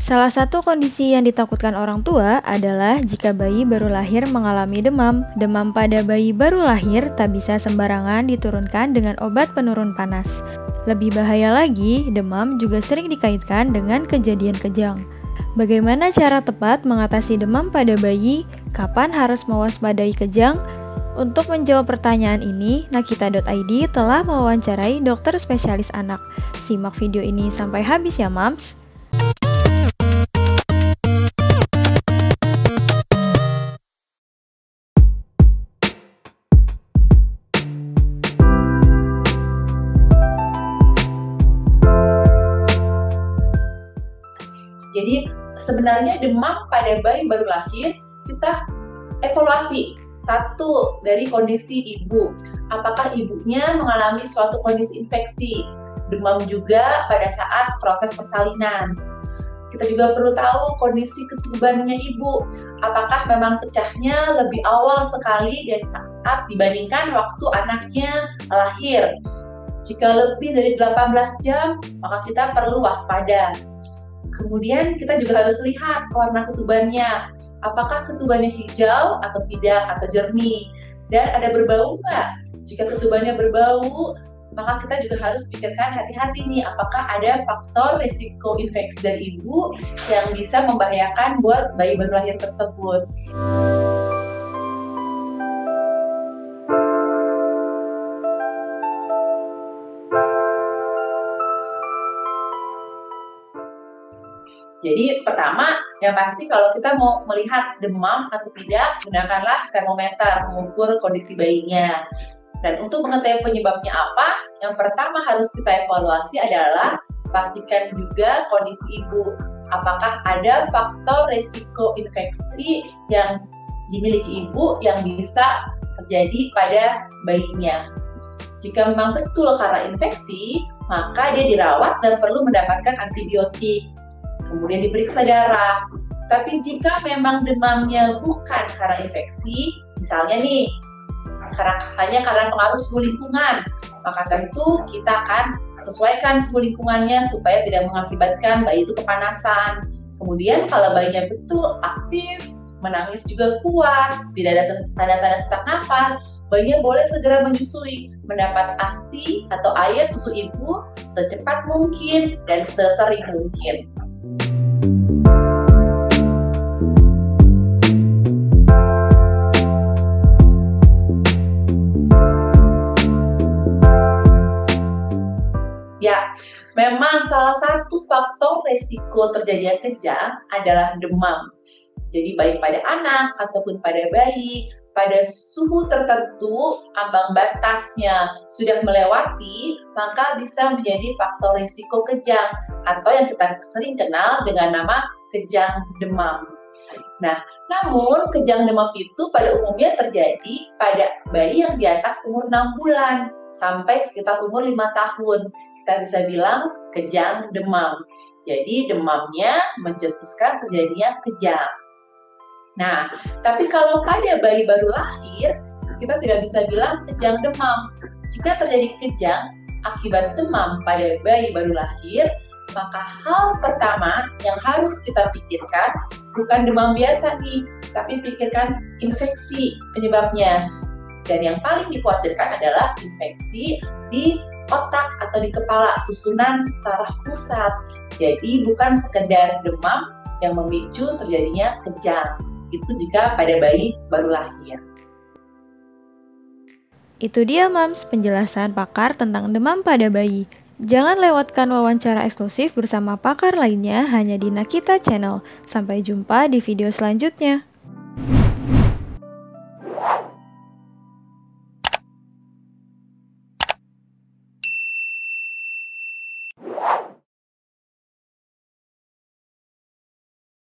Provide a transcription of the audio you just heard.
Salah satu kondisi yang ditakutkan orang tua adalah jika bayi baru lahir mengalami demam. Demam pada bayi baru lahir tak bisa sembarangan diturunkan dengan obat penurun panas. Lebih bahaya lagi, demam juga sering dikaitkan dengan kejadian kejang. Bagaimana cara tepat mengatasi demam pada bayi? Kapan harus mewaspadai kejang? Untuk menjawab pertanyaan ini, Nakita.id telah mewawancarai dokter spesialis anak. Simak video ini sampai habis ya, Mams. Jadi sebenarnya demam pada bayi baru lahir kita evaluasi satu dari kondisi ibu. Apakah ibunya mengalami suatu kondisi infeksi? Demam juga pada saat proses persalinan. Kita juga perlu tahu kondisi ketubannya ibu. Apakah memang pecahnya lebih awal sekali dari saat dibandingkan waktu anaknya lahir? Jika lebih dari 18 jam, maka kita perlu waspada. Kemudian kita juga harus lihat warna ketubannya. Apakah ketubannya hijau atau tidak, atau jernih. Dan ada berbau nggak? Jika ketubannya berbau, maka kita juga harus pikirkan hati-hati nih, apakah ada faktor risiko infeksi dari ibu yang bisa membahayakan buat bayi baru lahir tersebut. Jadi pertama, yang pasti kalau kita mau melihat demam atau tidak, gunakanlah termometer mengukur kondisi bayinya. Dan untuk mengetahui penyebabnya apa, yang pertama harus kita evaluasi adalah pastikan juga kondisi ibu. Apakah ada faktor risiko infeksi yang dimiliki ibu yang bisa terjadi pada bayinya. Jika memang betul karena infeksi, maka dia dirawat dan perlu mendapatkan antibiotik. Kemudian diperiksa darah. Tapi jika memang demamnya bukan karena infeksi, misalnya nih, hanya karena pengaruh suhu lingkungan, maka tentu kita akan sesuaikan suhu lingkungannya supaya tidak mengakibatkan bayi itu kepanasan. Kemudian kalau bayinya betul aktif, menangis juga kuat, tidak ada tanda-tanda sesak napas, bayinya boleh segera menyusui, mendapat ASI atau air susu ibu secepat mungkin dan sesering mungkin. Ya, memang salah satu faktor resiko terjadinya kejang adalah demam. Jadi baik pada anak ataupun pada bayi, pada suhu tertentu ambang batasnya sudah melewati, maka bisa menjadi faktor risiko kejang atau yang kita sering kenal dengan nama kejang demam. Nah, namun kejang demam itu pada umumnya terjadi pada bayi yang di atas umur 6 bulan sampai sekitar umur 5 tahun. Kita bisa bilang kejang demam. Jadi demamnya mencetuskan terjadinya kejang. Nah, tapi kalau pada bayi baru lahir, kita tidak bisa bilang kejang demam. Jika terjadi kejang akibat demam pada bayi baru lahir, maka hal pertama yang harus kita pikirkan bukan demam biasa nih, tapi pikirkan infeksi penyebabnya. Dan yang paling dikhawatirkan adalah infeksi di otak atau di kepala, susunan saraf pusat. Jadi bukan sekedar demam yang memicu terjadinya kejang. Itu jika pada bayi baru lahir. Itu dia, Mams, penjelasan pakar tentang demam pada bayi. Jangan lewatkan wawancara eksklusif bersama pakar lainnya hanya di Nakita Channel. Sampai jumpa di video selanjutnya.